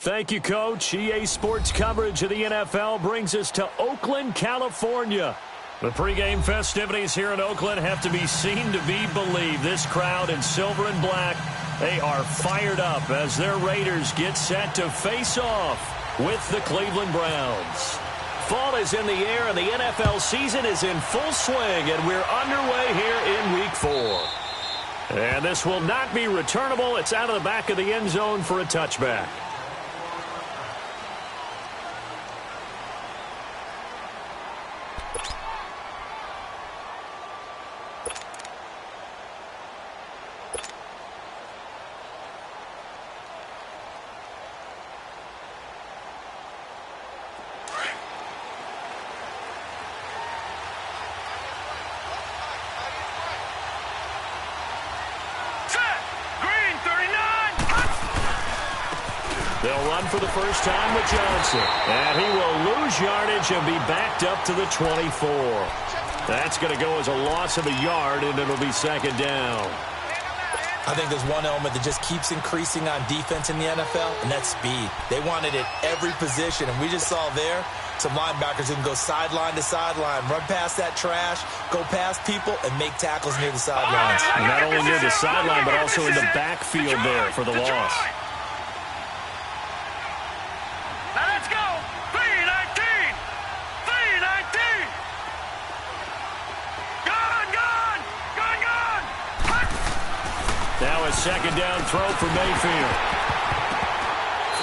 Thank you, Coach. EA Sports coverage of the NFL brings us to Oakland, California. The pregame festivities here in Oakland have to be seen to be believed. This crowd in silver and black, they are fired up as their Raiders get set to face off with the Cleveland Browns. Fall is in the air and the NFL season is in full swing, and we're underway here in Week 4. And this will not be returnable. It's out of the back of the end zone for a touchback. They'll run for the first time with Johnson. And he will lose yardage and be backed up to the 24. That's going to go as a loss of a yard, and it'll be second down. I think there's one element that just keeps increasing on defense in the NFL, and that's speed. They want it at every position, and we just saw there some linebackers who can go sideline to sideline, run past that trash, go past people, and make tackles near the sidelines. Not only near the sideline, but also in the backfield there for the loss. Now a second down throw for Mayfield.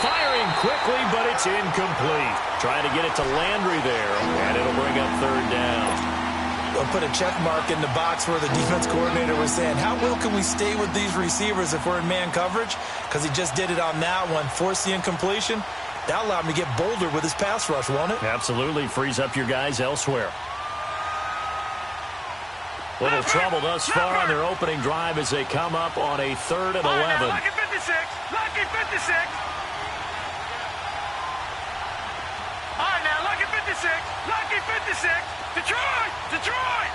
Firing quickly, but it's incomplete. Trying to get it to Landry there, and it'll bring up third down. We'll put a check mark in the box where the defense coordinator was saying, how well can we stay with these receivers if we're in man coverage? Because he just did it on that one, forced the incompletion. That allowed him to get bolder with his pass rush, won't it? Absolutely. Frees up your guys elsewhere. Little trouble thus far on their opening drive as they come up on a 3rd and 11. Lucky 56. Lucky 56. All right, now, lucky 56. Lucky 56. Detroit. Detroit.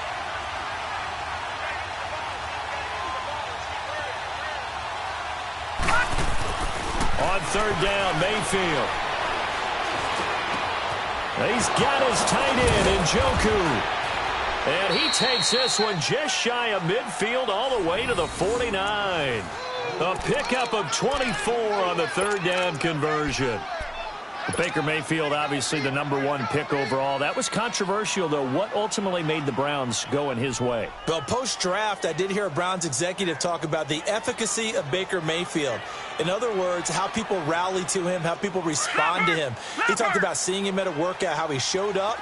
On 3rd down, Mayfield. He's got his tight end, Njoku. And he takes this one just shy of midfield all the way to the 49. A pickup of 24 on the 3rd down conversion. Baker Mayfield, obviously the #1 pick overall. That was controversial, though. What ultimately made the Browns go in his way? Well, post-draft, I did hear a Browns executive talk about the efficacy of Baker Mayfield. In other words, how people rally to him, how people respond to him. He talked about seeing him at a workout, how he showed up,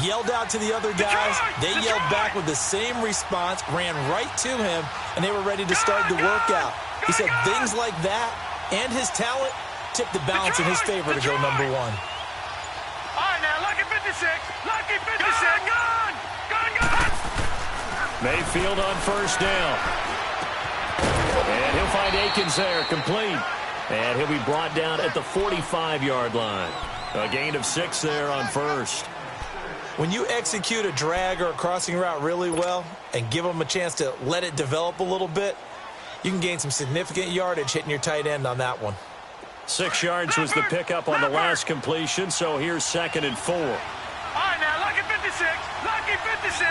yelled out to the other guys. They yelled back with the same response, ran right to him, and they were ready to start the workout. He said things like that and his talent tipped the balance in his favor to go #1. All right, now, lucky 56. Lucky 56. Gone. Mayfield on 1st down. And he'll find Akins there, complete. And he'll be brought down at the 45-yard line. A gain of 6 there on 1st. When you execute a drag or a crossing route really well and give them a chance to let it develop a little bit, you can gain some significant yardage hitting your tight end on that one. 6 yards was the pickup on the last completion, so here's 2nd and 4. All right, now, lucky 56. Lucky 56.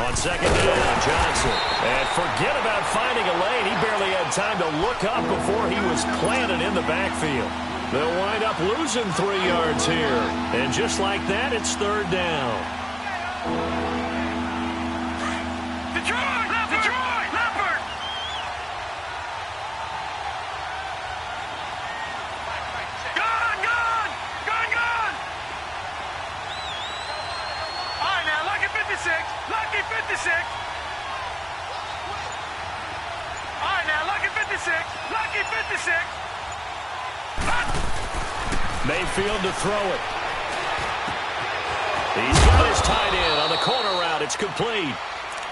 On 2nd down, Johnson. And forget about finding a lane. He barely had time to look up before he was planted in the backfield. They'll wind up losing 3 yards here. And just like that, it's 3rd down. Detroit! Detroit! Leopard! Gone! All right, now, lucky 56. Lucky 56. All right, now, lucky 56. Lucky 56. Mayfield to throw it. He's got his tight end on the corner route. It's complete.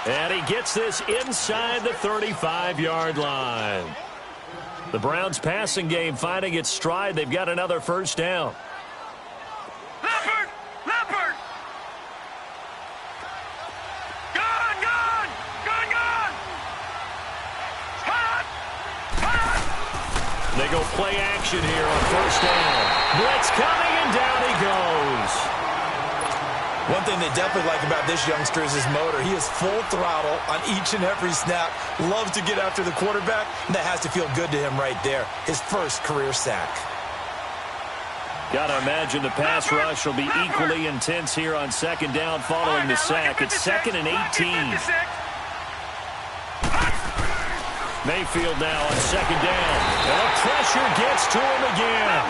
And he gets this inside the 35-yard line. The Browns passing game finding its stride. They've got another 1st down. Leopard! Leopard! Gone! They They go play action here on first down. Blitz coming, and down he goes. One thing they definitely like about this youngster is his motor. He is full throttle on each and every snap. Loves to get after the quarterback, and that has to feel good to him right there. His first career sack. Got to imagine the pass rush will be equally intense here on second down following the sack. It's 2nd and 18. Mayfield now on second down. And the pressure gets to him again.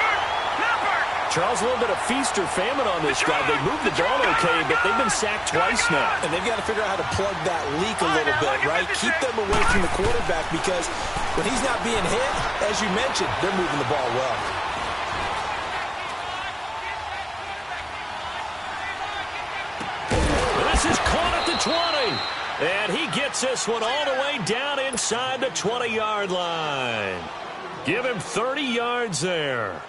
Charles, a little bit of feast or famine on this guy. They moved the ball okay, but they've been sacked twice now. And they've got to figure out how to plug that leak a little bit, right? Keep them away from the quarterback because when he's not being hit, as you mentioned, they're moving the ball well. This is caught at the 20. And he gets this one all the way down inside the 20-yard line. Give him 30 yards there.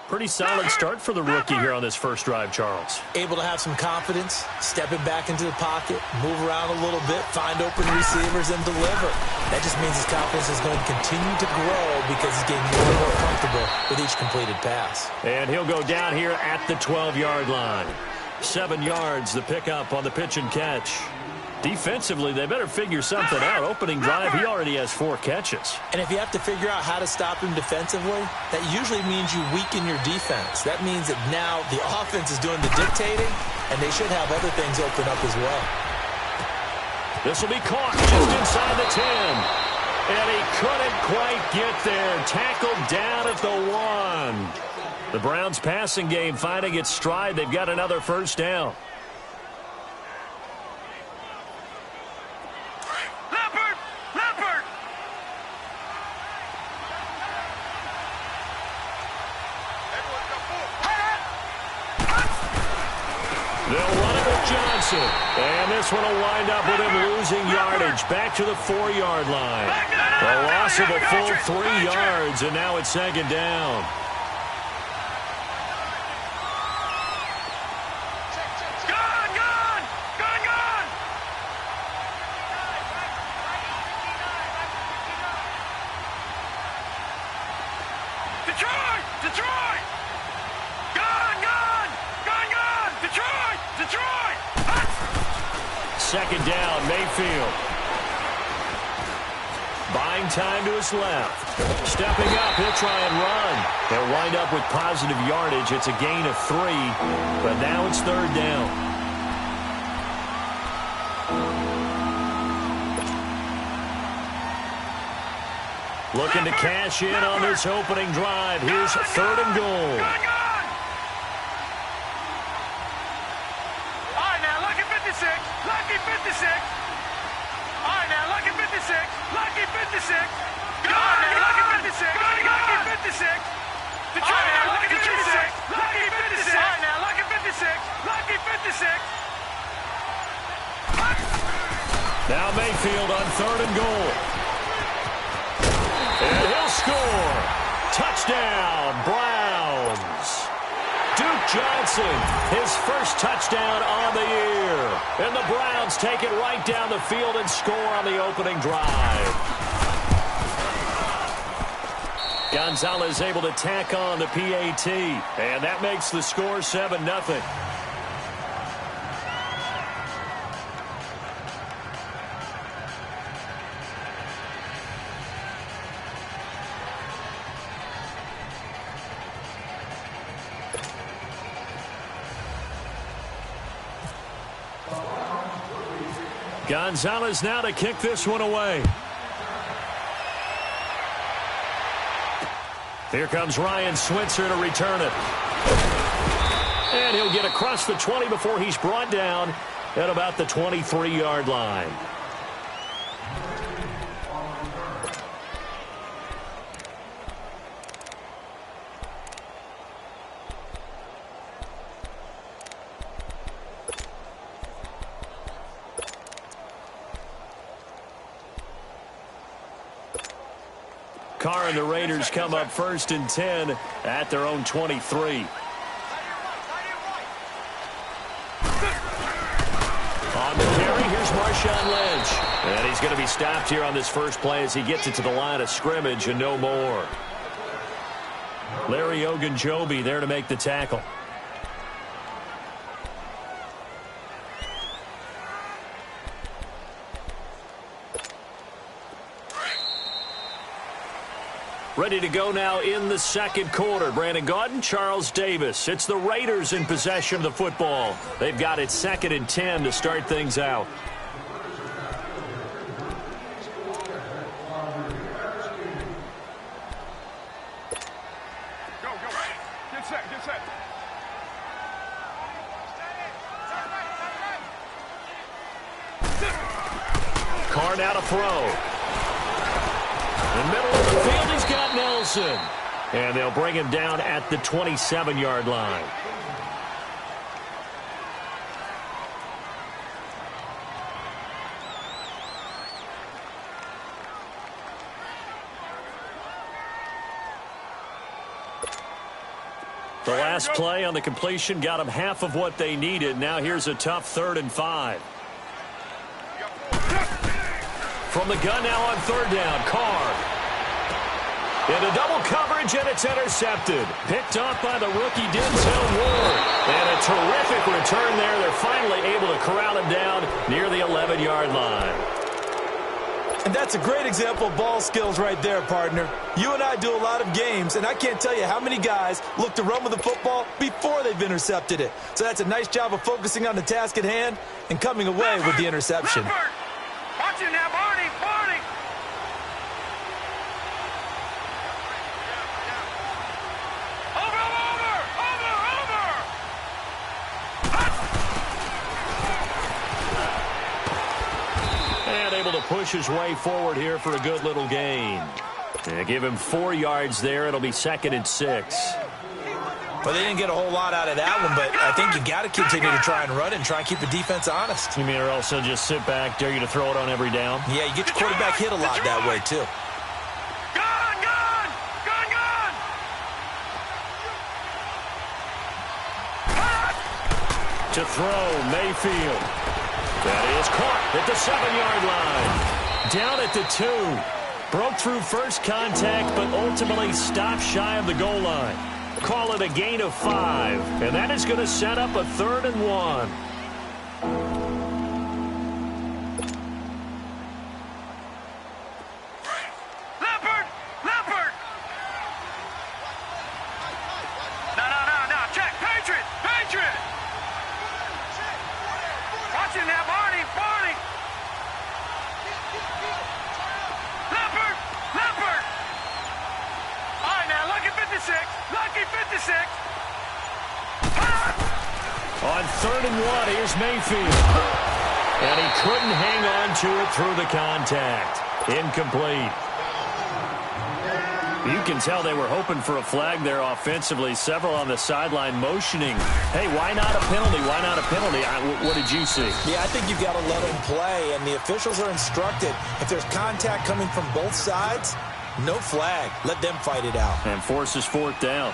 Pretty solid start for the rookie here on this first drive, Charles. Able to have some confidence, stepping back into the pocket, move around a little bit, find open receivers, and deliver. That just means his confidence is going to continue to grow because he's getting more and more comfortable with each completed pass. And he'll go down here at the 12-yard line. 7 yards, the pickup on the pitch and catch. Defensively, they better figure something out. Opening drive, he already has 4 catches. And if you have to figure out how to stop him defensively, that usually means you weaken your defense. That means that now the offense is doing the dictating, and they should have other things open up as well. This will be caught just inside the 10. And he couldn't quite get there. Tackled down at the 1. The Browns passing game finding its stride. They've got another first down. They'll run it with Johnson. And this one will wind up with him losing yardage. Back to the 4-yard line. A loss of a full 3 yards, and now it's second down. Second down, Mayfield. Buying time to his left. Stepping up, he'll try and run. They'll wind up with positive yardage. It's a gain of 3, but now it's third down. Looking to cash in on this opening drive. Here's 3rd and goal. Lucky 56. All right, now, lucky 56. Lucky 56. Go on now, lucky 56. Lucky 56. Detroit now, lucky 56. Lucky 56. All right now, lucky 56. Lucky 56. Now Mayfield on 3rd and goal. And he'll score. Touchdown, Browns. Duke Johnson, his first touchdown on the year. And the Browns take it right down the field and score on the opening drive. Gonzalez able to tack on the PAT. And that makes the score 7-0. Gonzalez now to kick this one away. Here comes Ryan Switzer to return it. And he'll get across the 20 before he's brought down at about the 23-yard line. Carr and the Raiders come up 1st and 10 at their own 23. On the carry, here's Marshawn Lynch. And he's going to be stopped here on this first play as he gets it to the line of scrimmage and no more. Larry Ogunjobi there to make the tackle. Ready to go now in the second quarter. Brandon Gaudin, Charles Davis. It's the Raiders in possession of the football. They've got it 2nd and 10 to start things out. Go, go. Get set, get set. Carr now to throw. In the middle of the field, he's got Nelson. And they'll bring him down at the 27-yard line. The last play on the completion got them half of what they needed. Now here's a tough 3rd and 5. From the gun now on 3rd down, Carr. Into double coverage, and it's intercepted. Picked off by the rookie Denzel Ward. And a terrific return there. They're finally able to corral him down near the 11-yard line. And that's a great example of ball skills right there, partner. You and I do a lot of games, and I can't tell you how many guys look to run with the football before they've intercepted it. So that's a nice job of focusing on the task at hand and coming away with the interception. Watch it now, Barney, Barney. Over. And able to push his way forward here for a good little gain. And give him 4 yards there. It'll be 2nd and 6. Well, they didn't get a whole lot out of that one, but I think you got to continue to try and run and try and keep the defense honest. You mean or also just sit back, dare you to throw it on every down? Yeah, you get your quarterback hit a lot that way, too. Gun, gun, gun, gun. To throw, Mayfield. That is caught at the 7-yard line. Down at the 2. Broke through first contact, but ultimately stopped shy of the goal line. Call it a gain of 5, and that is going to set up a 3rd and 1. Leopard, Leopard. No, check, Patriot, Patriot. Watch it now, Barney, Barney. Leopard, Leopard. All right, now, lucky 56. Lucky 56. On 3rd and 1, here's Mayfield. And he couldn't hang on to it through the contact. Incomplete. You can tell they were hoping for a flag there offensively. Several on the sideline motioning. Hey, why not a penalty? Why not a penalty? What did you see? Yeah, I think you've got to let them play, and the officials are instructed. If there's contact coming from both sides, no flag. Let them fight it out. And forces 4th down.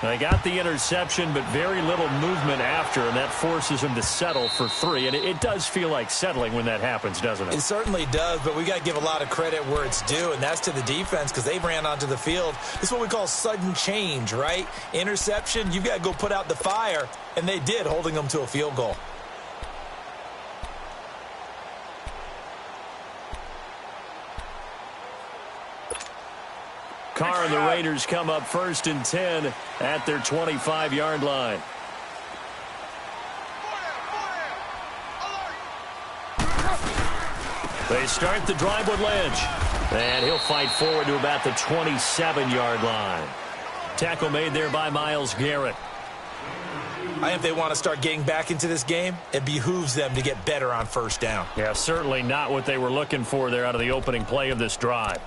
They got the interception, but very little movement after, and that forces them to settle for 3. And it does feel like settling when that happens, doesn't it? It certainly does, but we got to give a lot of credit where it's due, and that's to the defense because they ran onto the field. It's what we call sudden change, right? Interception, you've got to go put out the fire, and they did, holding them to a field goal. Carr and the Raiders come up 1st and 10 at their 25-yard line. They start the drive with Lynch. And he'll fight forward to about the 27-yard line. Tackle made there by Myles Garrett. I think if they want to start getting back into this game, it behooves them to get better on 1st down. Yeah, certainly not what they were looking for there out of the opening play of this drive.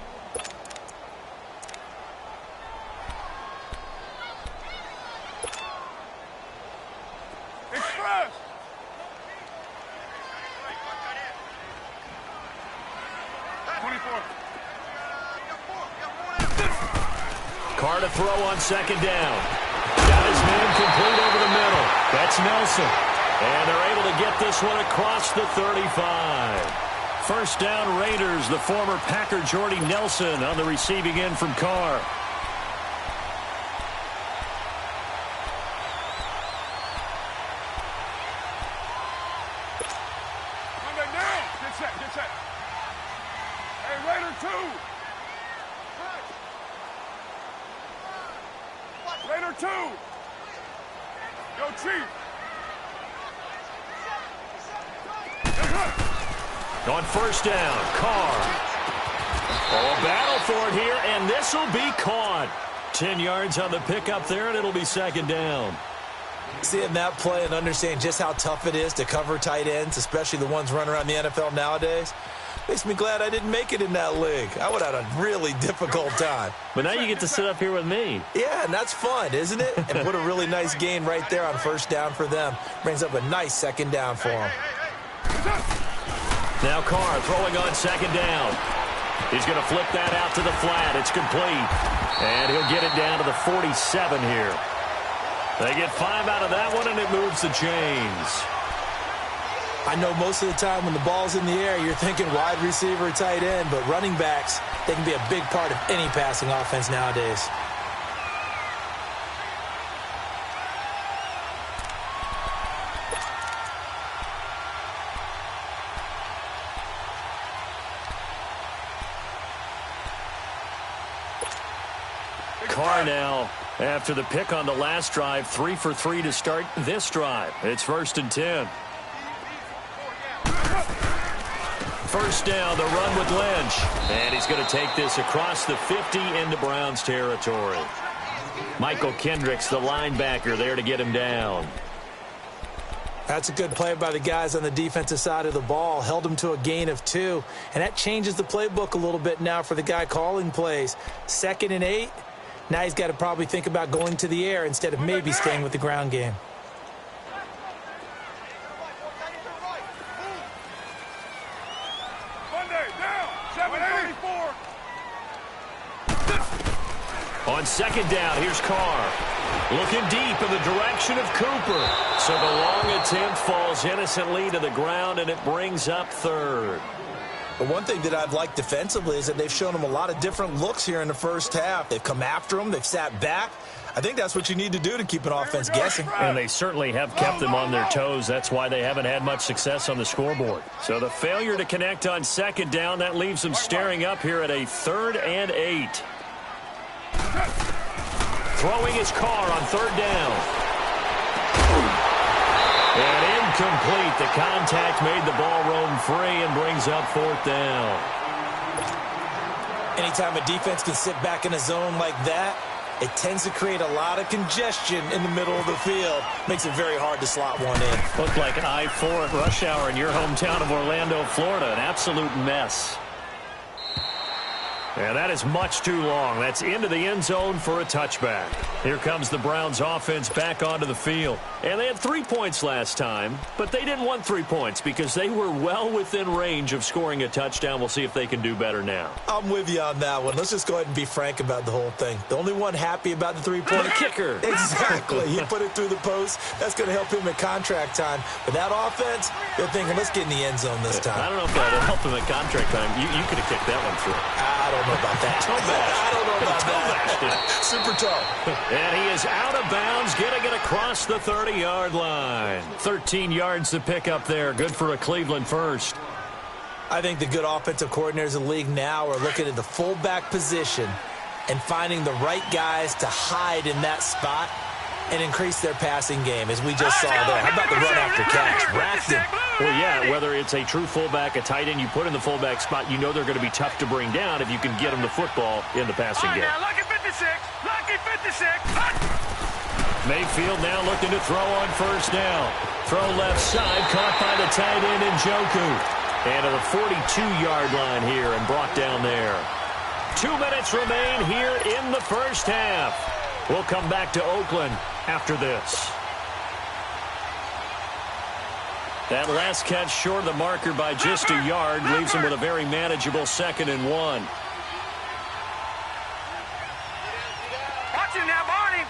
Express. Carr to throw on 2nd down. Got his man complete over the middle. That's Nelson. And they're able to get this one across the 35. First down, Raiders. The former Packer Jordy Nelson on the receiving end from Carr. Get set. Hey, Raider 2. Raider 2. Yo, Chief. On first down, Carr. Oh, a battle for it here, and this will be caught. 10 yards on the pickup there, and it'll be second down. Seeing that play and understanding just how tough it is to cover tight ends, especially the ones running around the NFL nowadays, makes me glad I didn't make it in that league. I would have had a really difficult time. But now you get to sit up here with me. Yeah, and that's fun, isn't it? And what a really nice gain right there on first down for them. Brings up a nice second down for them. Now Carr throwing on second down. He's going to flip that out to the flat. It's complete. And he'll get it down to the 47 here. They get 5 out of that one, and it moves the chains. I know most of the time when the ball's in the air, you're thinking wide receiver, tight end, but running backs, they can be a big part of any passing offense nowadays. Carr now, after the pick on the last drive, 3 for 3 to start this drive. It's first and 10. First down, the run with Lynch. And he's going to take this across the 50 into Browns territory. Michael Kendricks, the linebacker, there to get him down. That's a good play by the guys on the defensive side of the ball. Held him to a gain of 2. And that changes the playbook a little bit now for the guy calling plays. 2nd and 8. Now he's got to probably think about going to the air instead of maybe staying with the ground game. On second down, here's Carr. Looking deep in the direction of Cooper. So the long attempt falls innocently to the ground, and it brings up third. But one thing that I've liked defensively is that they've shown him a lot of different looks here in the first half. They've come after him. They've sat back. I think that's what you need to do to keep an offense guessing. And they certainly have kept them on their toes. That's why they haven't had much success on the scoreboard. So the failure to connect on second down, that leaves them staring up here at a 3rd and 8. Throwing his Carr on third down. And incomplete. The contact made the ball roam free and brings up 4th down. Anytime a defense can sit back in a zone like that, it tends to create a lot of congestion in the middle of the field. Makes it very hard to slot one in. Looked like I-4 at rush hour in your hometown of Orlando, Florida. An absolute mess. And that is much too long. That's into the end zone for a touchback. Here comes the Browns offense back onto the field. And they had 3 points last time, but they didn't want 3 points because they were well within range of scoring a touchdown. We'll see if they can do better now. I'm with you on that one. Let's just go ahead and be frank about the whole thing. The only one happy about the 3-point the kicker. Exactly. He put it through the post. That's going to help him at contract time. But that offense, they're thinking, let's get in the end zone this time. I don't know if that helped him at contract time. You could have kicked that one through. I don't know about that. I don't know about that. Super tough. And he is out of bounds, getting it across the 30-yard line. 13 yards to pick up there. Good for a Cleveland first. I think the good offensive coordinators in the league now are looking at the fullback position and finding the right guys to hide in that spot and increase their passing game, as we just saw there. How about the run after catch? Racked him. Well, yeah, whether it's a true fullback, a tight end, you put in the fullback spot, you know they're going to be tough to bring down if you can get them the football in the passing game. Lucky 56. Lucky 56. Mayfield now looking to throw on first down. Throw left side, caught by the tight end Njoku. And to the 42-yard line here and brought down there. 2 minutes remain here in the first half. We'll come back to Oakland after this. That last catch short of the marker by just a yard leaves him with a very manageable 2nd and 1. Watch him now, Barney.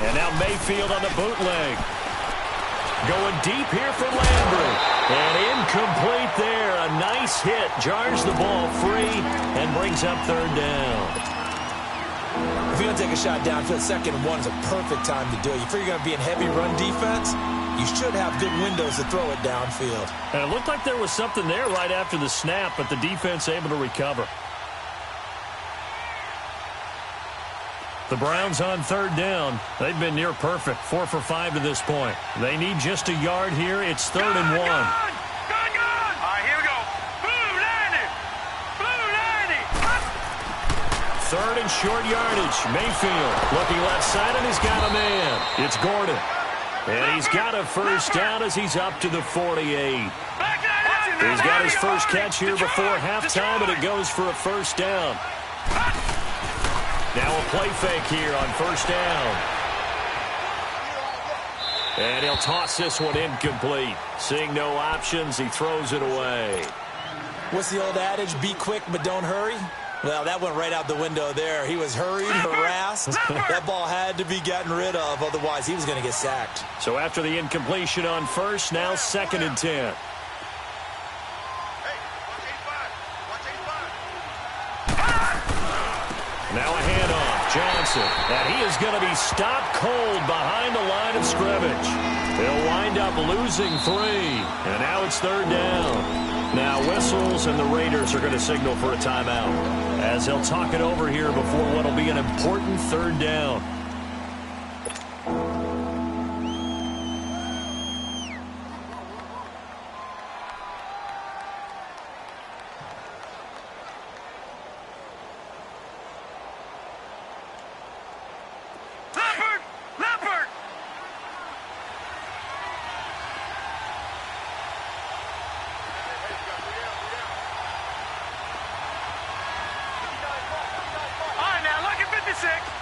And now Mayfield on the bootleg. Going deep here for Landry. And incomplete there. A nice hit. Jars the ball free and brings up third down. If you're going to take a shot downfield, 2nd and 1 is a perfect time to do it. You figure you're going to be in heavy run defense, you should have good windows to throw it downfield. And it looked like there was something there right after the snap, but the defense able to recover. The Browns on third down. They've been near perfect, 4 for 5 to this point. They need just a yard here. It's 3rd and 1. Gone! All right, here we go. Blue 90! Blue 90! 3rd and short yardage. Mayfield looking left side, and he's got a man. It's Gordon. And he's got a first down as he's up to the 48. He's got his first catch here before halftime, and it goes for a first down. Now a play fake here on first down. And he'll toss this one incomplete. Seeing no options, he throws it away. What's the old adage? Be quick, but don't hurry? Well, that went right out the window there. He was hurried, harassed. That ball had to be gotten rid of, otherwise he was going to get sacked. So after the incompletion on first, now 2nd and 10. Now a handoff, Johnson, and he is going to be stopped cold behind the line of scrimmage. They'll wind up losing 3, and now it's 3rd down. Now whistles, and the Raiders are going to signal for a timeout, as they'll talk it over here before what will be an important 3rd down.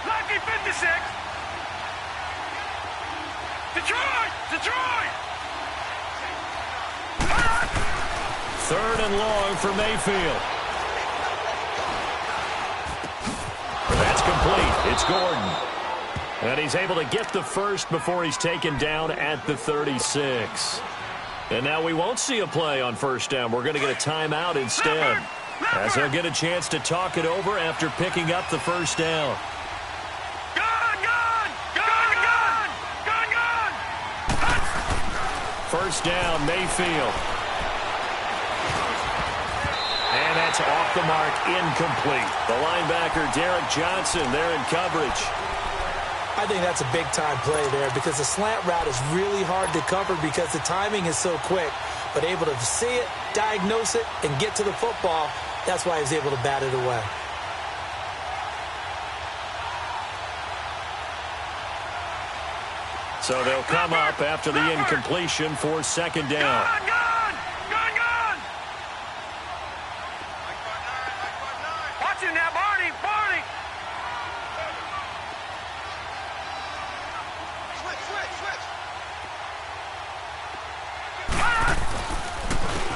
Lucky 56. Detroit! 3rd and long for Mayfield. That's complete. It's Gordon. And he's able to get the first before he's taken down at the 36. And now we won't see a play on first down. We're going to get a timeout instead, as they'll get a chance to talk it over after picking up the first down. First down, Mayfield. And that's off the mark, incomplete. The linebacker, Derek Johnson, there in coverage. I think that's a big-time play there because the slant route is really hard to cover because the timing is so quick. But able to see it, diagnose it, and get to the football, that's why he was able to bat it away. So they'll come up after the incompletion for 2nd down. Watch him now, Barney.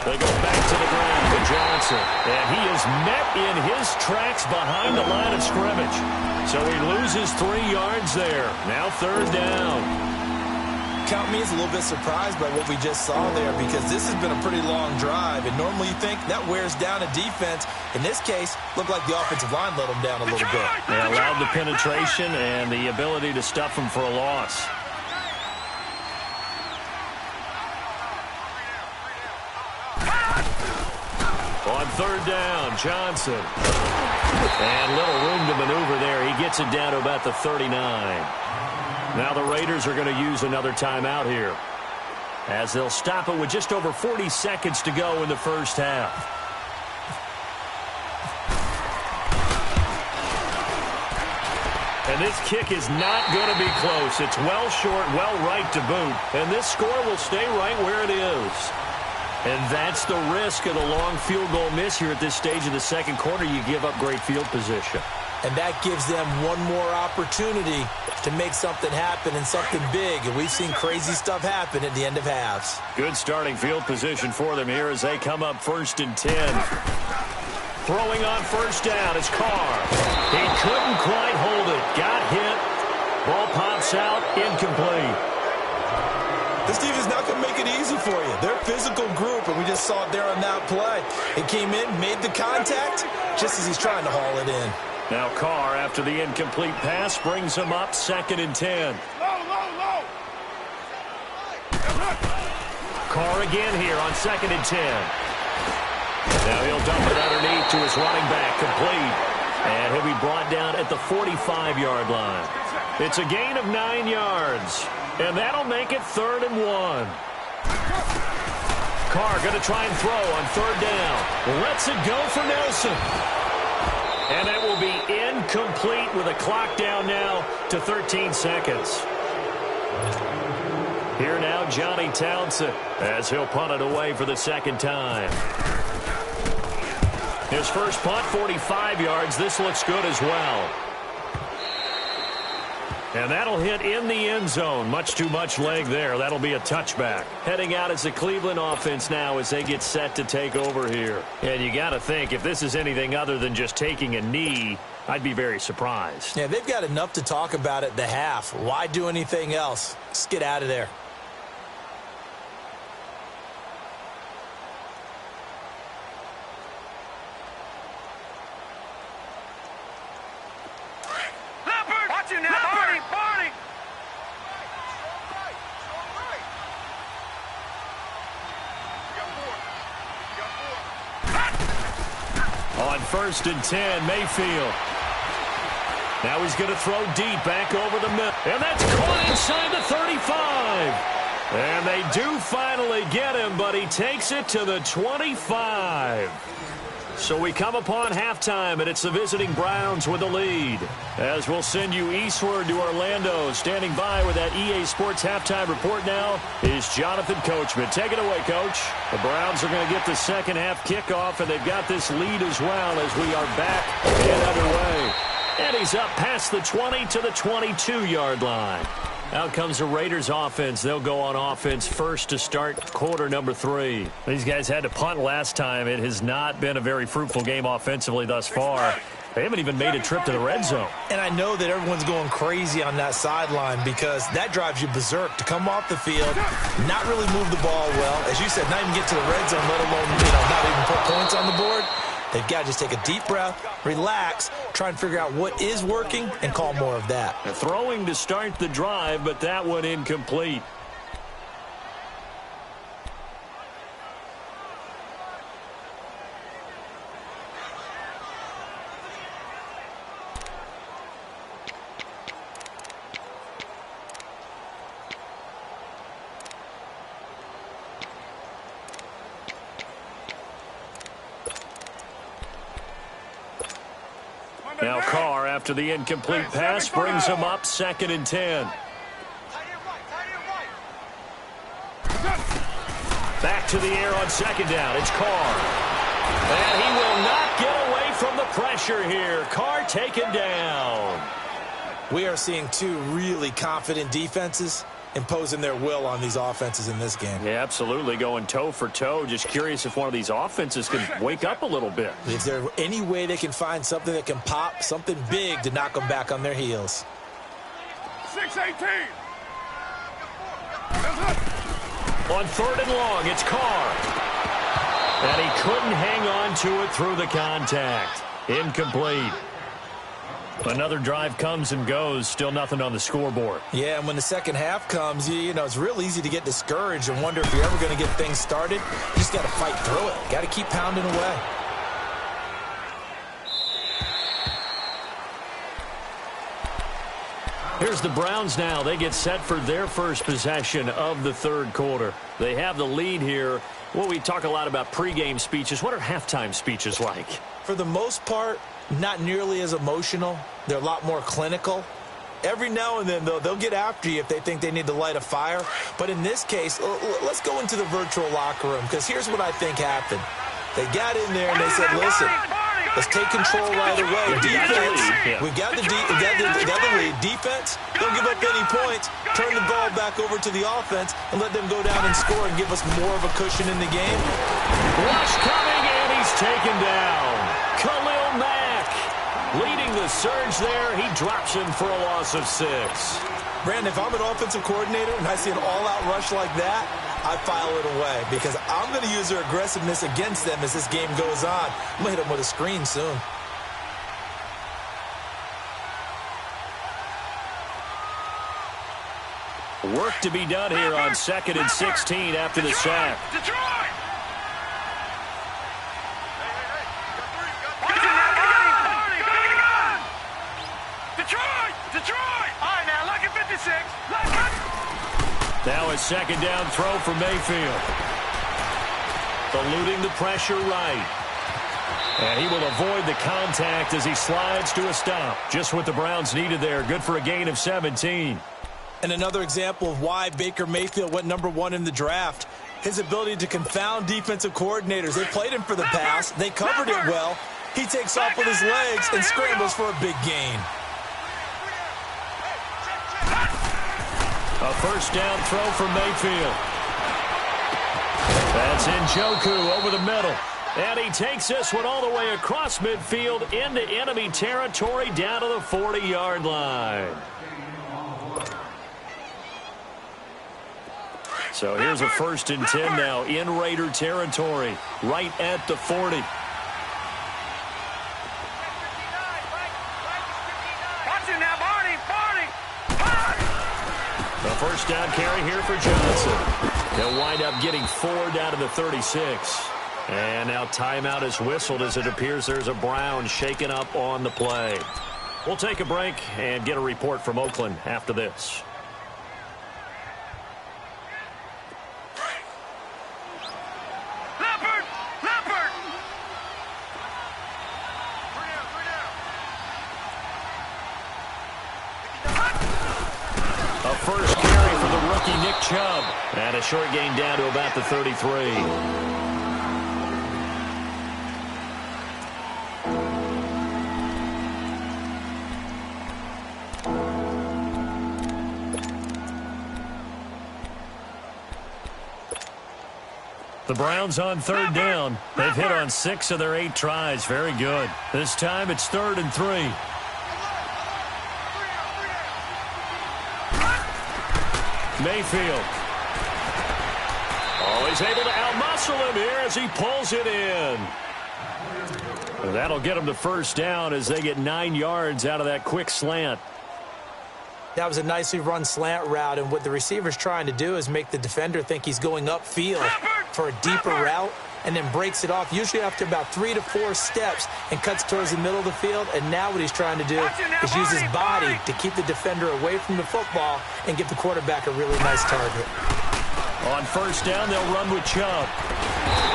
They go back to the ground to Johnson. And he is met in his tracks behind the line of scrimmage. So he loses 3 yards there. Now 3rd down. Count me as a little bit surprised by what we just saw there because this has been a pretty long drive, and normally you think that wears down a defense. In this case, looked like the offensive line let them down a little bit. They allowed the penetration and the ability to stuff them for a loss. On 3rd down, Johnson. And little room to maneuver there. He gets it down to about the 39. Now the Raiders are going to use another timeout here, as they'll stop it with just over 40 seconds to go in the first half. And this kick is not going to be close. It's well short, well right to boot. And this score will stay right where it is. And that's the risk of the long field goal miss here at this stage of the second quarter. You give up great field position. And that gives them one more opportunity to make something happen and something big. And we've seen crazy stuff happen at the end of halves. Good starting field position for them here as they come up 1st and 10. Throwing on first down is Carr. He couldn't quite hold it. Got hit. Ball pops out, incomplete. This defense is not going to make it easy for you. They're a physical group, and we just saw it there on that play. It came in, made the contact, just as he's trying to haul it in. Now Carr, after the incomplete pass, brings him up 2nd and 10. Carr again here on 2nd and 10. Now he'll dump it underneath to his running back, complete. And he'll be brought down at the 45-yard line. It's a gain of 9 yards. And that'll make it 3rd and 1. Carr going to try and throw on 3rd down. Lets it go for Nelson. And that will be incomplete with a clock down now to 13 seconds. Here now, Johnny Townsend, as he'll punt it away for the 2nd time. His first punt, 45 yards. This looks good as well. And that'll hit in the end zone. Much too much leg there. That'll be a touchback. Heading out as the Cleveland offense now as they get set to take over here. And you got to think, if this is anything other than just taking a knee, I'd be very surprised. Yeah, they've got enough to talk about at the half. Why do anything else? Just get out of there. On 1st and 10, Mayfield. Now he's going to throw deep back over the middle. And that's caught inside the 35. And they do finally get him, but he takes it to the 25. So we come upon halftime, and it's the visiting Browns with the lead. As we'll send you eastward to Orlando. Standing by with that EA Sports halftime report now is Jonathan Coachman. Take it away, Coach. The Browns are going to get the second half kickoff, and they've got this lead as well as we are back and underway. And he's up past the 20 to the 22-yard line. Out comes the Raiders offense. They'll go on offense first to start quarter number 3. These guys had to punt last time. It has not been a very fruitful game offensively thus far. They haven't even made a trip to the red zone. And I know that everyone's going crazy on that sideline because that drives you berserk to come off the field, not really move the ball well. As you said, not even get to the red zone, let alone not even put points on the board. They've got to just take a deep breath, relax, try and figure out what is working, and call more of that. Throwing to start the drive, but that one incomplete. Now Carr, after the incomplete pass, brings him up 2nd and 10. Back to the air on 2nd down. It's Carr. And he will not get away from the pressure here. Carr taken down. We are seeing two really confident defenses imposing their will on these offenses in this game. Yeah, absolutely, going toe for toe. Just curious if one of these offenses can wake up a little bit. If there's any way they can find something that can pop, something big to knock them back on their heels. 6-18. On 3rd and long, it's Carr. And he couldn't hang on to it through the contact. Incomplete. Another drive comes and goes. Still nothing on the scoreboard. Yeah, and when the second half comes, you know, it's real easy to get discouraged and wonder if you're ever going to get things started. You just got to fight through it. Got to keep pounding away. Here's the Browns now. They get set for their first possession of the 3rd quarter. They have the lead here. Well, we talk a lot about pregame speeches. What are halftime speeches like? For the most part, not nearly as emotional. They're a lot more clinical. Every now and then, though, they'll get after you if they think they need to light a fire. But in this case, let's go into the virtual locker room, because here's what I think happened. They got in there and they said, listen, let's take control right away. Defense, we've got the lead. Defense, don't give up any points. Turn the ball back over to the offense and let them go down and score and give us more of a cushion in the game. Rush coming, and he's taken down. Khalil Mack leading the the surge there. He drops him for a loss of 6. Brandon, if I'm an offensive coordinator and I see an all-out rush like that, I file it away because I'm going to use their aggressiveness against them as this game goes on. I'm going to hit them with a screen soon. Work to be done here on 2nd and 16 after the sack. Detroit! Detroit! All right, now, lucky 56. Now a 2nd down throw for Mayfield. Eluding the pressure right. And he will avoid the contact as he slides to a stop. Just what the Browns needed there. Good for a gain of 17. And another example of why Baker Mayfield went #1 in the draft. His ability to confound defensive coordinators. They played him for the pass. They covered it well. He takes off with his legs and scrambles for a big gain. A 1st down throw for Mayfield. That's Njoku over the middle. And he takes this one all the way across midfield into enemy territory down to the 40-yard line. So here's a 1st and 10 now in Raider territory, right at the 40. Watch it now, Barney! A 1st down carry here for Johnson. He'll wind up getting 4 down to the 36. And now timeout is whistled as it appears there's a Brown shaken up on the play. We'll take a break and get a report from Oakland after this. A 1st carry for the rookie Nick Chubb. And a short gain down to about the 33. The Browns on 3rd down. They've hit on 6 of their 8 tries. Very good. This time it's 3rd and 3. Mayfield. Oh, he's able to outmuscle him here as he pulls it in. And that'll get him the 1st down as they get 9 yards out of that quick slant. That was a nicely run slant route, and what the receiver's trying to do is make the defender think he's going upfield for a deeper route and then breaks it off, usually after about 3 to 4 steps, and cuts towards the middle of the field. And now what he's trying to do is use his body to keep the defender away from the football and give the quarterback a really nice target. On 1st down, they'll run with Chubb.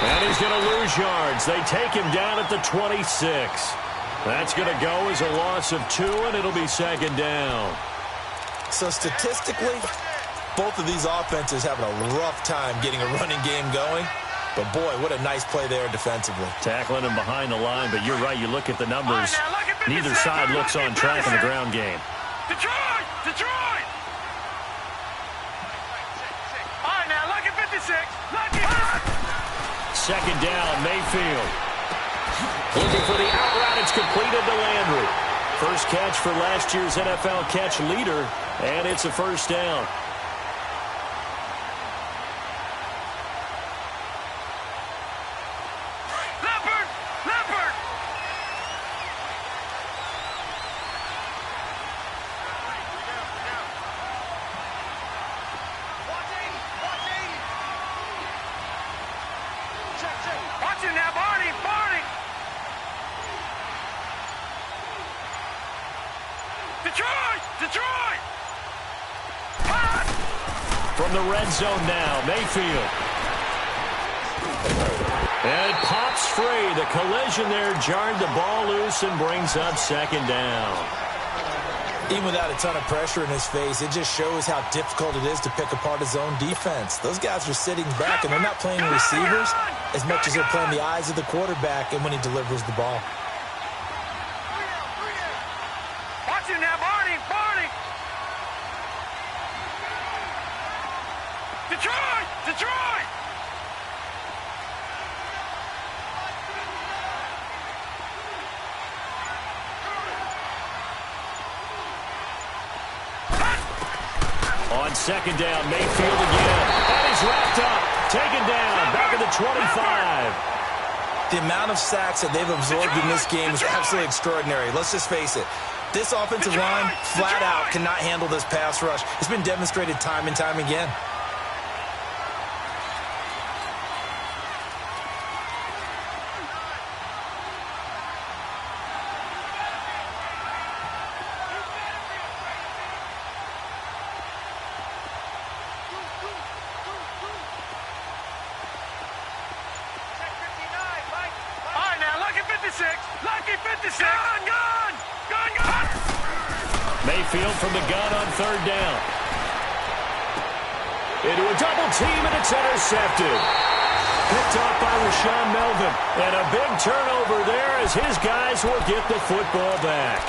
And he's going to lose yards. They take him down at the 26. That's going to go as a loss of 2, and it'll be 2nd down. So statistically, both of these offenses having a rough time getting a running game going. But, boy, what a nice play there defensively. Tackling him behind the line, but you're right. You look at the numbers. Neither side looks on track in the ground game. Detroit! Detroit! All right, now, lucky 56. Lucky 56. 2nd down, Mayfield. Looking for the out route. It's completed to Landry. First catch for last year's NFL catch leader, and it's a 1st down. Detroit! From the red zone now, Mayfield. And it pops free. The collision there jarred the ball loose and brings up 2nd down. Even without a ton of pressure in his face, it just shows how difficult it is to pick apart his own defense. Those guys are sitting back, and they're not playing receivers as much as they're playing the eyes of the quarterback and when he delivers the ball. Watch it now, Barney! Barney! Detroit! Detroit! On second down, Mayfield again. And he's wrapped up. Taken down. Back at the 25. The amount of sacks that they've absorbed in this game is absolutely extraordinary. Let's just face it. This offensive line, flat out, cannot handle this pass rush. It's been demonstrated time and time again. Mayfield from the gun on third down. Into a double team, and it's intercepted. Picked off by Rashawn Melvin. And a big turnover there as his guys will get the football back.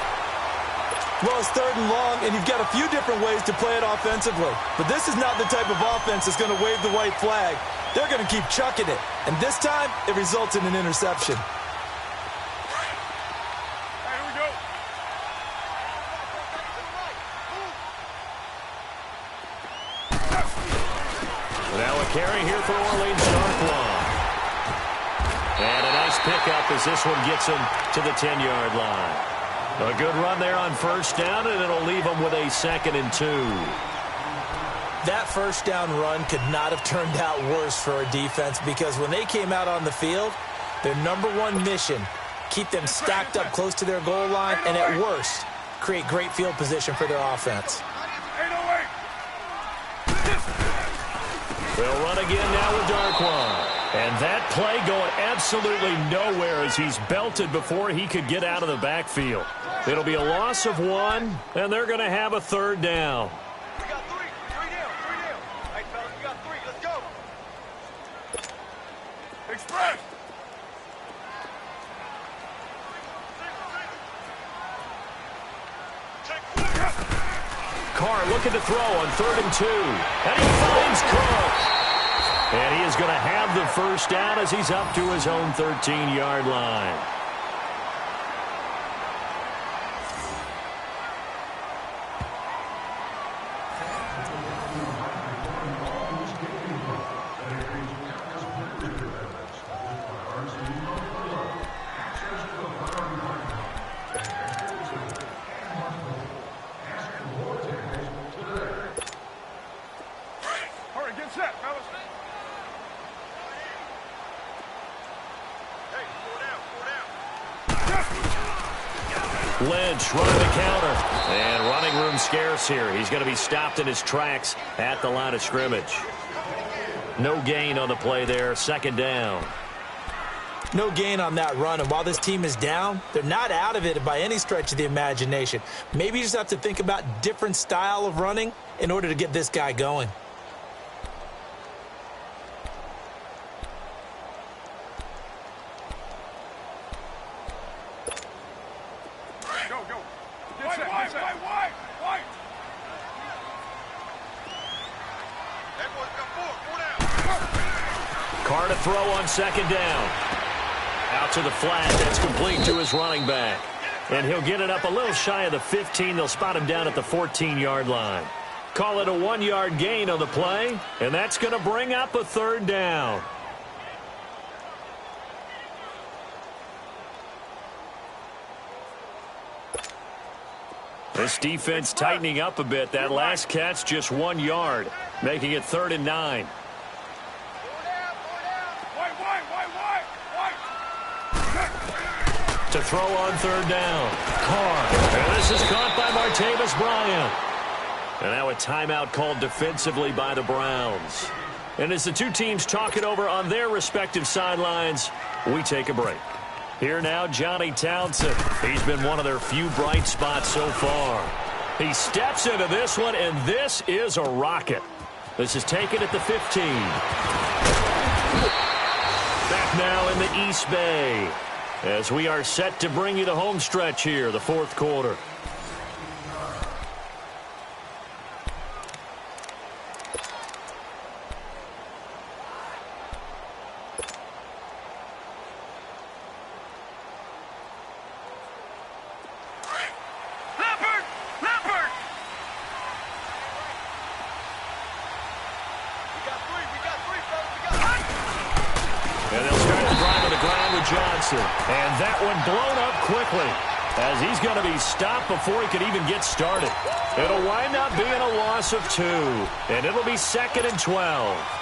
Well, it's third and long, and you've got a few different ways to play it offensively. But this is not the type of offense that's going to wave the white flag. They're going to keep chucking it. And this time, it results in an interception. Carry here for Orleans, Darkwan. And a nice pickup as this one gets him to the 10-yard line. A good run there on first down, and it'll leave them with a 2nd and 2. That first down run could not have turned out worse for our defense because when they came out on the field, their #1 mission, keep them stacked up close to their goal line, and at worst, create great field position for their offense. They'll run again now with Darkwan. And that play going absolutely nowhere as he's belted before he could get out of the backfield. It'll be a loss of 1, and they're going to have a 3rd down. We got 3. 3 down. 3 down. All right, fellas, we got 3. Let's go. Express. Carr looking to throw on 3rd and 2. And he finds Cook. And he is going to have the first down as he's up to his own 13-yard line. Lynch running the counter. And running room scarce here. He's going to be stopped in his tracks at the line of scrimmage. No gain on the play there. 2nd down. No gain on that run. And while this team is down, they're not out of it by any stretch of the imagination. Maybe you just have to think about different style of running in order to get this guy going. Carr to throw on 2nd down. Out to the flat. That's complete to his running back. And he'll get it up a little shy of the 15. They'll spot him down at the 14-yard line. Call it a 1-yard gain on the play. And that's going to bring up a 3rd down. This defense tightening up a bit. That last catch just 1 yard, making it 3rd and 9. To throw on 3rd down. Carr. And this is caught by Martavis Bryant. And now a timeout called defensively by the Browns. And as the two teams talk it over on their respective sidelines, we take a break. Here now, Johnny Townsend. He's been one of their few bright spots so far. He steps into this one, and this is a rocket. This is taken at the 15. Back now in the East Bay as we are set to bring you the home stretch here, the 4th quarter. Johnson. And that one blown up quickly, as he's going to be stopped before he could even get started. It'll wind up being a loss of 2, and it'll be 2nd and 12.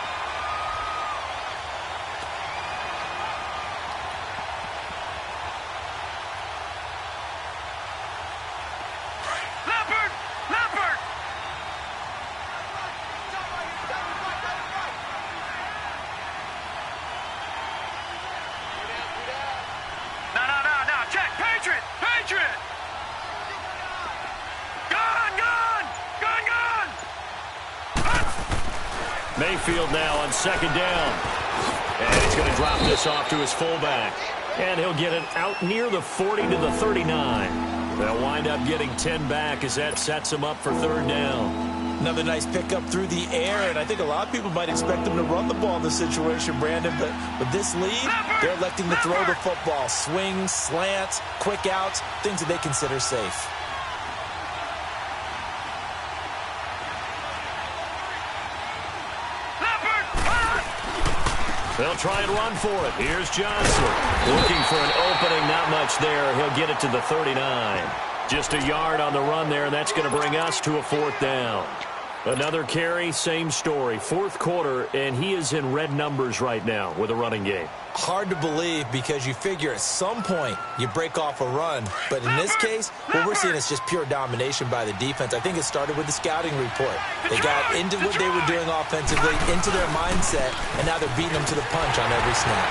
Mayfield now on 2nd down. And he's going to drop this off to his fullback. And he'll get it out near the 40 to the 39. They'll wind up getting 10 back as that sets them up for 3rd down. Another nice pickup through the air, and I think a lot of people might expect them to run the ball in this situation, Brandon, but with this lead, they're electing to throw the football. Swings, slants, quick outs, things that they consider safe. They'll try and run for it. Here's Johnson. Looking for an opening, not much there. He'll get it to the 39. Just a yard on the run there, and that's going to bring us to a 4th down. Another carry, same story. 4th quarter, and he is in red numbers right now with a running game. Hard to believe because you figure at some point you break off a run. But in this case, what we're seeing is just pure domination by the defense. I think it started with the scouting report. They got into what they were doing offensively, into their mindset, and now they're beating them to the punch on every snap.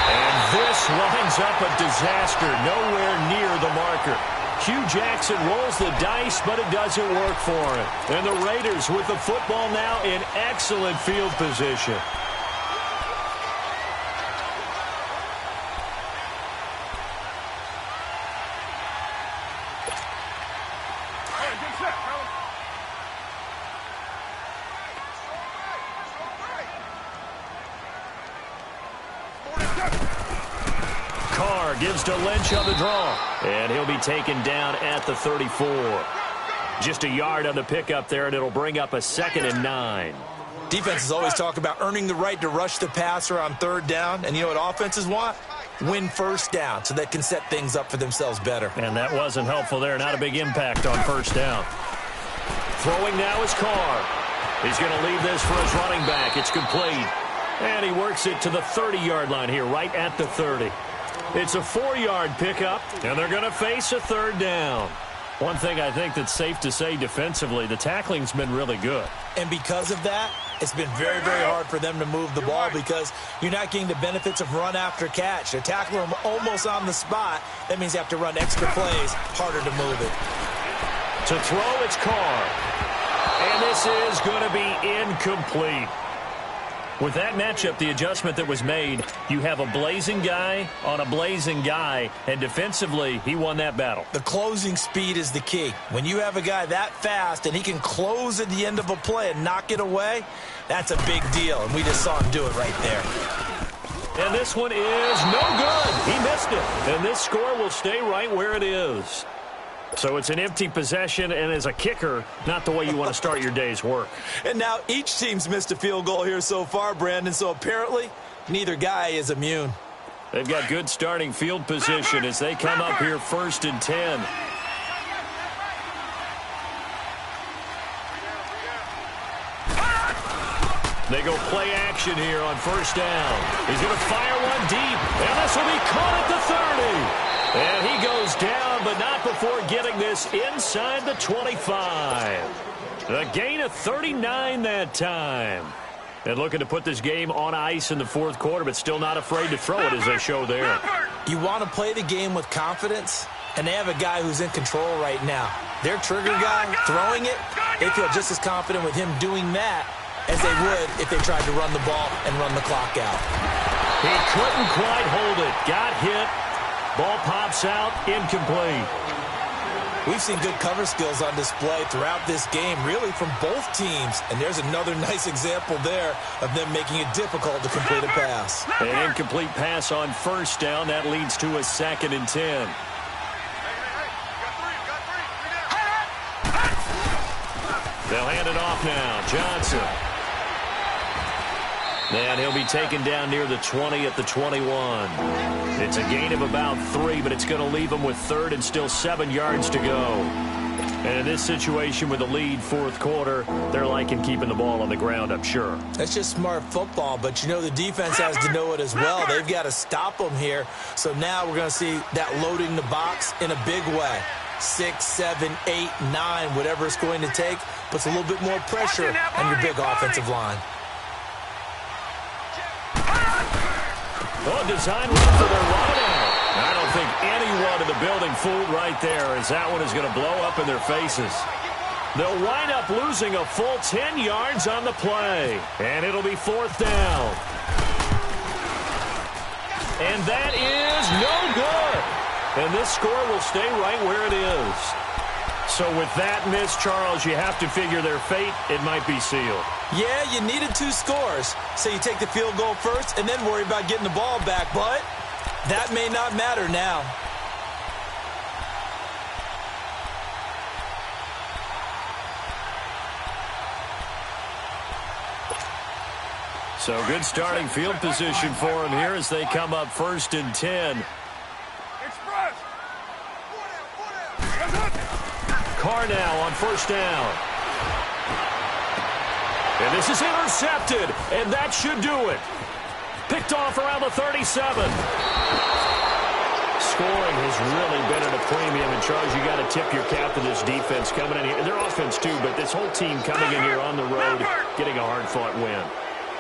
And this lines up a disaster nowhere near the marker. Hugh Jackson rolls the dice, but it doesn't work for him. And the Raiders with the football now in excellent field position. Gives to Lynch on the draw. And he'll be taken down at the 34. Just a yard on the pickup there, and it'll bring up a 2nd and 9. Defenses always talk about earning the right to rush the passer on 3rd down. And you know what offenses want? Win 1st down so they can set things up for themselves better. And that wasn't helpful there. Not a big impact on 1st down. Throwing now is Carr. He's going to leave this for his running back. It's complete. And he works it to the 30-yard line here, right at the 30. It's a 4-yard pickup, and they're going to face a 3rd down. One thing I think that's safe to say defensively, the tackling's been really good. And because of that, it's been very, very hard for them to move the ball because you're not getting the benefits of run after catch. They tackle them almost on the spot. That means you have to run extra plays, harder to move it. To throw, it's Carr. And this is going to be incomplete. With that matchup, the adjustment that was made, you have a blazing guy on a blazing guy, and defensively, he won that battle. The closing speed is the key. When you have a guy that fast and he can close at the end of a play and knock it away, that's a big deal, and we just saw him do it right there. And this one is no good. He missed it, and this score will stay right where it is. So it's an empty possession, and as a kicker, not the way you want to start your day's work. And now each team's missed a field goal here so far, Brandon, so apparently neither guy is immune. They've got good starting field position as they come up here 1st and 10. They go play action here on 1st down. He's going to fire one deep, and this will be caught at the 30. And he goes down, but not before getting this inside the 25. A gain of 39 that time. And looking to put this game on ice in the 4th quarter, but still not afraid to throw it as they show there. You want to play the game with confidence, and they have a guy who's in control right now. Their trigger guy throwing it, they feel just as confident with him doing that as they would if they tried to run the ball and run the clock out. He couldn't quite hold it. Got hit. Ball pops out, incomplete. We've seen good cover skills on display throughout this game, really from both teams. And there's another nice example there of them making it difficult to complete a pass. An incomplete pass on 1st down. That leads to a 2nd and 10. They'll hand it off now. Johnson. And he'll be taken down near the 20 at the 21. It's a gain of about 3, but it's going to leave him with third and still 7 yards to go. And in this situation with the lead fourth quarter, they're liking keeping the ball on the ground, I'm sure. That's just smart football, but you know the defense has to know it as well. They've got to stop them here. So now we're going to see that loading the box in a big way. 6, 7, 8, 9, whatever it's going to take, puts a little bit more pressure on your big offensive line. Oh, design run for their wideout. I don't think anyone in the building fooled right there, as that one is going to blow up in their faces. They'll wind up losing a full 10 yards on the play, and it'll be fourth down. And that is no good. And this score will stay right where it is. So with that miss, Charles, you have to figure their fate, it might be sealed. Yeah, you needed 2 scores. So you take the field goal first and then worry about getting the ball back. But that may not matter now. So good starting field position for them here as they come up first and 10. Carr now on first down. And this is intercepted, and that should do it. Picked off around the 37. Scoring has really been at a premium, and Charles, you got to tip your cap to this defense coming in here. Their offense too, but this whole team coming in here on the road, getting a hard-fought win.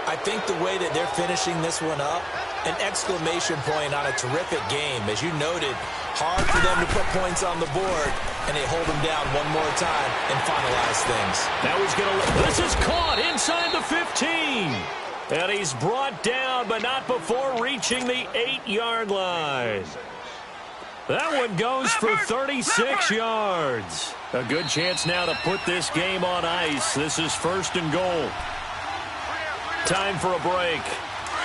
I think the way that they're finishing this one up, an exclamation point on a terrific game. As you noted, hard for them to put points on the board, and they hold them down one more time and finalize things. Now he's going to... This is caught inside the 15. And he's brought down, but not before reaching the 8-yard line. That one goes for 36 yards. A good chance now to put this game on ice. This is first and goal. Time for a break.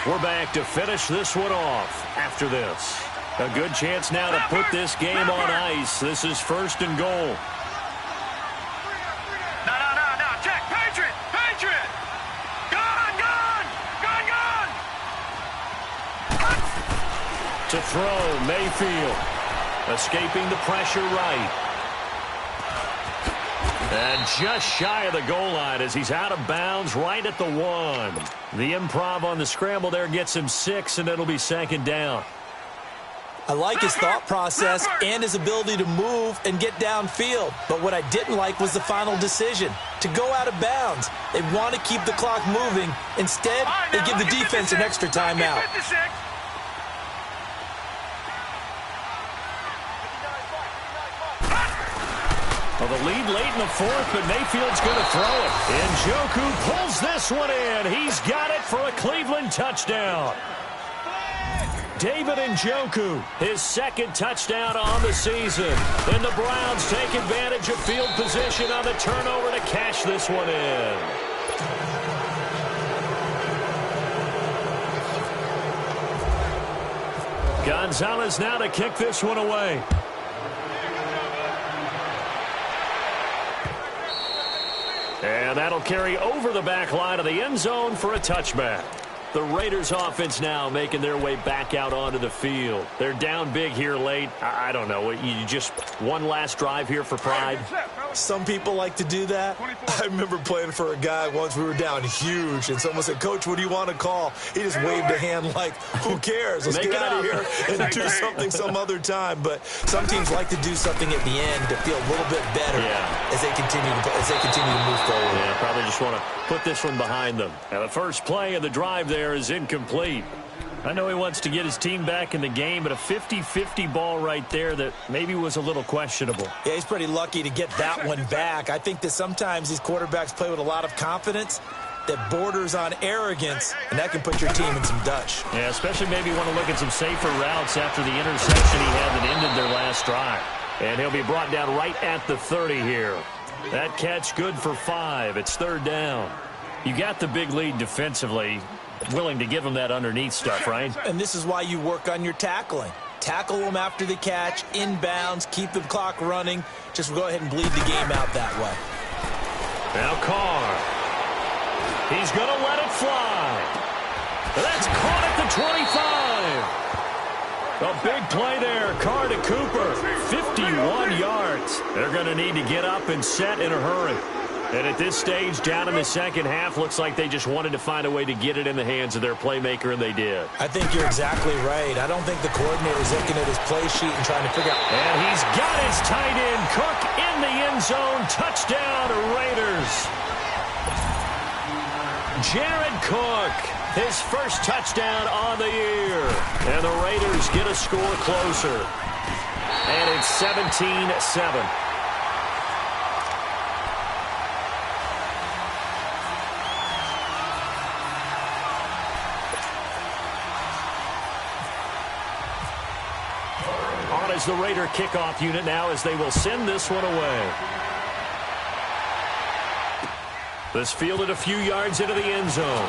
We're back to finish this one off after this. A good chance now to put this game on ice. This is first and goal. No. Check. Patriot. Gone. To throw, Mayfield. Escaping the pressure right. And just shy of the goal line as he's out of bounds right at the 1. The improv on the scramble there gets him 6, and it'll be second down. I like his thought process and his ability to move and get downfield. But what I didn't like was the final decision, to go out of bounds. They want to keep the clock moving. Instead, they give the defense an extra timeout. Well, the lead late in the fourth, but Mayfield's going to throw it. And Njoku pulls this one in. He's got it for a Cleveland touchdown. David Njoku, his second touchdown on the season. And the Browns take advantage of field position on the turnover to cash this one in. Gonzalez now to kick this one away. And that'll carry over the back line of the end zone for a touchback. The Raiders offense now making their way back out onto the field. They're down big here late. I don't know. You just one last drive here for pride? Some people like to do that. I remember playing for a guy once. We were down huge, and someone said, "Coach, what do you want to call?" He just waved a hand like, who cares? Let's get out of here and do something some other time. But some teams like to do something at the end to feel a little bit better as they continue to move forward. Yeah, probably just want to put this one behind them. Now, the first play of the drive there is incomplete. I know he wants to get his team back in the game, but a 50-50 ball right there that maybe was a little questionable. Yeah, he's pretty lucky to get that one back. I think that sometimes these quarterbacks play with a lot of confidence that borders on arrogance, and that can put your team in some Dutch. Yeah, especially maybe want to look at some safer routes after the interception he had that ended their last drive. And he'll be brought down right at the 30 here. That catch good for 5. It's third down. You got the big lead defensively. Willing to give him that underneath stuff, right? And this is why you work on your tackling. Tackle them after the catch, inbounds, keep the clock running. Just go ahead and bleed the game out that way. Now Carr. He's going to let it fly. That's caught at the 25. A big play there. Carr to Cooper. 51 yards. They're going to need to get up and set in a hurry. And at this stage, down in the second half, looks like they just wanted to find a way to get it in the hands of their playmaker, and they did. I think you're exactly right. I don't think the coordinator's looking at his play sheet and trying to figure out. And he's got his tight end, Cook, in the end zone. Touchdown, Raiders. Jared Cook, his first touchdown on the year. And the Raiders get a score closer. And it's 17-7. As the Raider kickoff unit now as they will send this one away. This fielded a few yards into the end zone.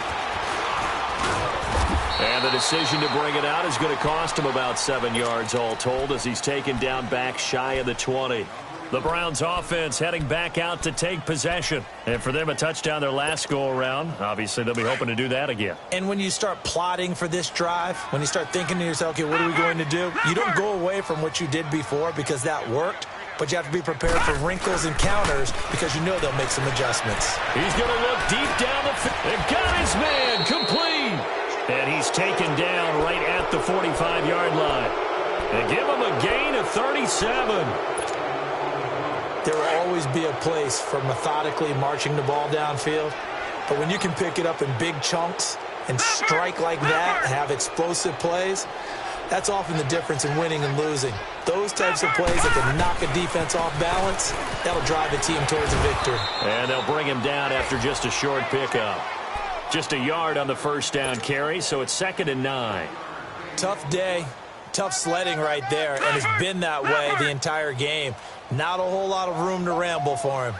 And the decision to bring it out is going to cost him about 7 yards all told as he's taken down back shy of the 20. The Browns offense heading back out to take possession. And for them, a touchdown their last go-around. Obviously, they'll be hoping to do that again. And when you start plotting for this drive, when you start thinking to yourself, okay, what are we going to do? You don't go away from what you did before because that worked, but you have to be prepared for wrinkles and counters because you know they'll make some adjustments. He's going to look deep down the field. And got his man complete. And he's taken down right at the 45-yard line. They give him a gain of 37. There will always be a place for methodically marching the ball downfield. But when you can pick it up in big chunks and strike like that and have explosive plays, that's often the difference in winning and losing. Those types of plays that can knock a defense off balance, that'll drive the team towards a victory. And they'll bring him down after just a short pickup. Just a yard on the first down carry, so it's 2nd and 9. Tough day. Tough sledding right there, and it's been that way the entire game. Not a whole lot of room to ramble for him.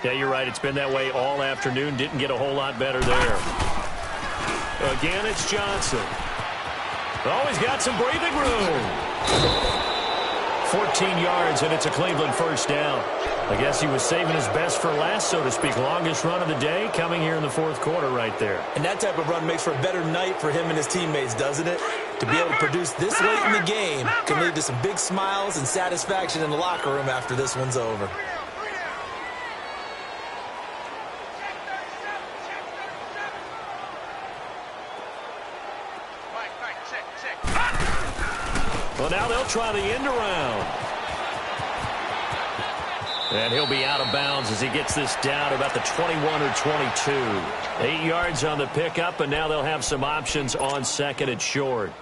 Yeah, you're right. It's been that way all afternoon. Didn't get a whole lot better there. Again, it's Johnson. Oh, he's got some breathing room. 14 yards, and it's a Cleveland first down. I guess he was saving his best for last, so to speak. Longest run of the day coming here in the fourth quarter right there. And that type of run makes for a better night for him and his teammates, doesn't it? To be able to produce this late in the game can lead to some big smiles and satisfaction in the locker room after this one's over. Well, now they'll try the end around. And he'll be out of bounds as he gets this down about the 21 or 22. 8 yards on the pickup, and now they'll have some options on second and short.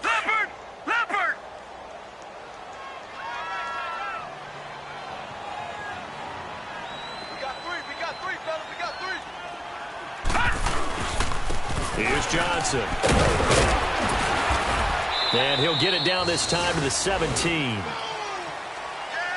Leopard! We got three, fellas, we got three. Here's Johnson. And he'll get it down this time to the 17.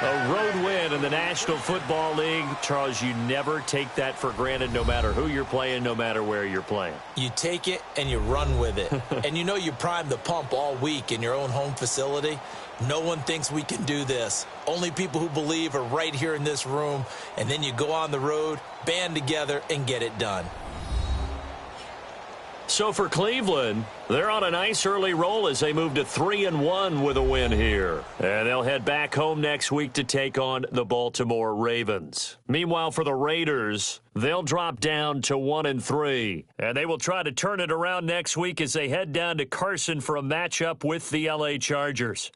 A road win in the National Football League. Charles, you never take that for granted no matter who you're playing, no matter where you're playing. You take it and you run with it. And you know you primed the pump all week in your own home facility. No one thinks we can do this. Only people who believe are right here in this room. And then you go on the road, band together, and get it done. So for Cleveland, they're on a nice early roll as they move to 3-1 with a win here. And they'll head back home next week to take on the Baltimore Ravens. Meanwhile, for the Raiders, they'll drop down to 1-3. And they will try to turn it around next week as they head down to Carson for a matchup with the LA Chargers.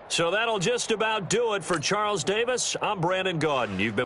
So that'll just about do it for Charles Davis. I'm Brandon Gaudin. You've been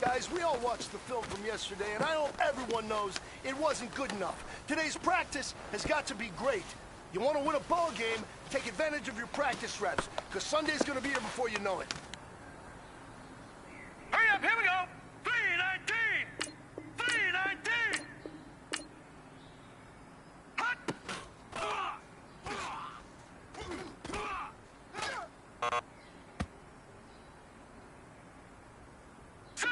Guys, we all watched the film from yesterday, and I hope everyone knows it wasn't good enough. Today's practice has got to be great. You want to win a ball game, take advantage of your practice reps, because Sunday's going to be here before you know it. Hurry up, here we go! 319! 319! Hut! Set!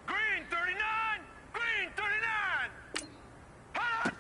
Green 39! Green 39! Hut!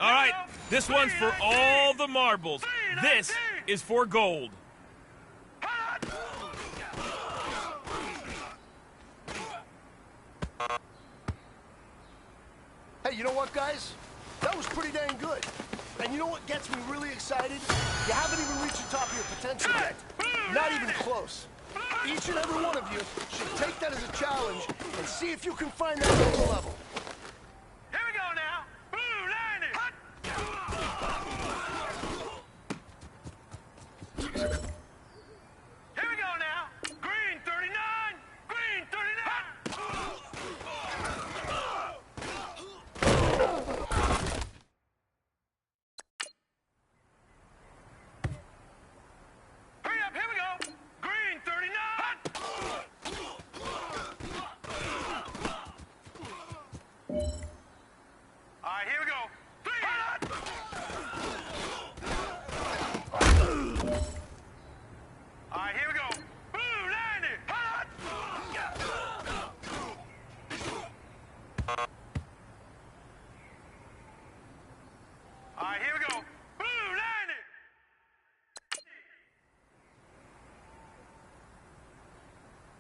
All right, this one's for all the marbles. This is for gold. Hey, you know what, guys? That was pretty dang good. And you know what gets me really excited? You haven't even reached the top of your potential yet. Not even close. Each and every one of you should take that as a challenge and see if you can find that mental level. Here we go now. Blue line it. Here we go now. Green 39. Green 39. Hurry up, here we go. Green 39. All right, here we go. All right, here we go. Blue line it. All right, here we go. Blue line it.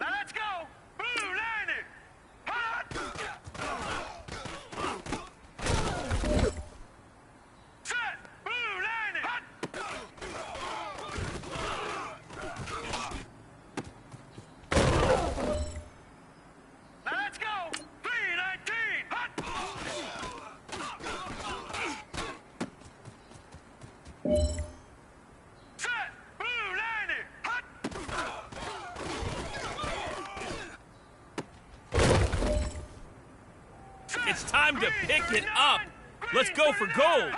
Now let's go. Blue line it. Set. Blue line it. Now let's go. 319. Set. Blue line it. It's time to pick it up. Let's go for gold.